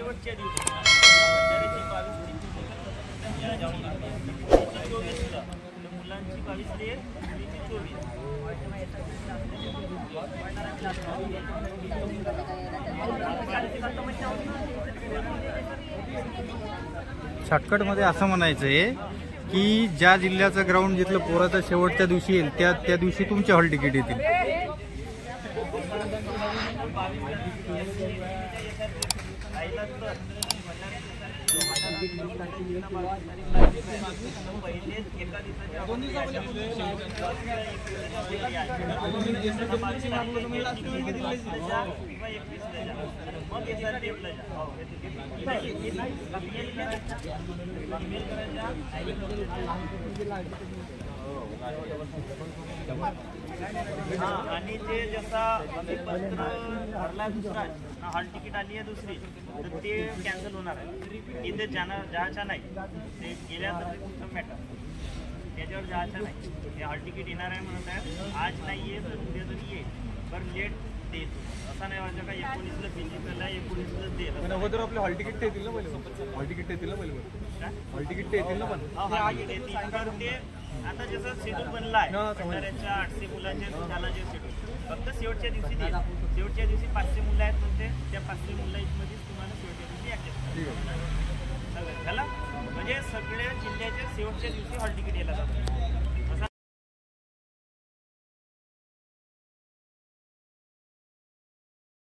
शेवटच्या दिवशी भंडाऱ्याची 22 ला मुलांची 22 ते मुलीची 24. शॉर्टकट मध्ये असं म्हणायचं आहे की ज्या जिल्ह्याचं ग्राउंड जिथलं पोराचा शेवटच्या दिवशी येईल त्या दिवशी तुमचे हॉल तिकीट येतील. आणि ते जसा भरला दुसरा हॉल तिकीट आली आहे दुसरी तर ते कॅन्सल होणार आहे. इथे जायच्या नाही ते गेल्या तर तुमचं मॅटर त्याच्यावर जायचं नाही. ते हॉल तिकीट येणार आहे म्हणत आहे. आज नाही आहे तर उद्या तरी येईल पण लेट देईल. असा नाही वाटतं का 19ला फिजिकल आहे 19ला देईल. अगोदर आपले हॉल तिकीट येतील ना पहिले. हॉल तिकीट येतील ना पहिले. हॉल तिकीट येतील ना पण ते आता जसं शेड्यूल बनला आहे भंडाऱ्याच्या 800 मुलांचे झाला जे शेड्यूल फक्त शेवटच्या दिवशी देईल. शेवटच्या दिवशी 500 मुलं आहेत म्हणते त्या 500 मुलांमध्येच तुम्हाला शेवटच्या दिवशी ॲडजस्ट सगळं झालं. म्हणजे सगळ्या जिल्ह्याच्या शेवटच्या दिवशी हॉल तिकीट यायला जातं.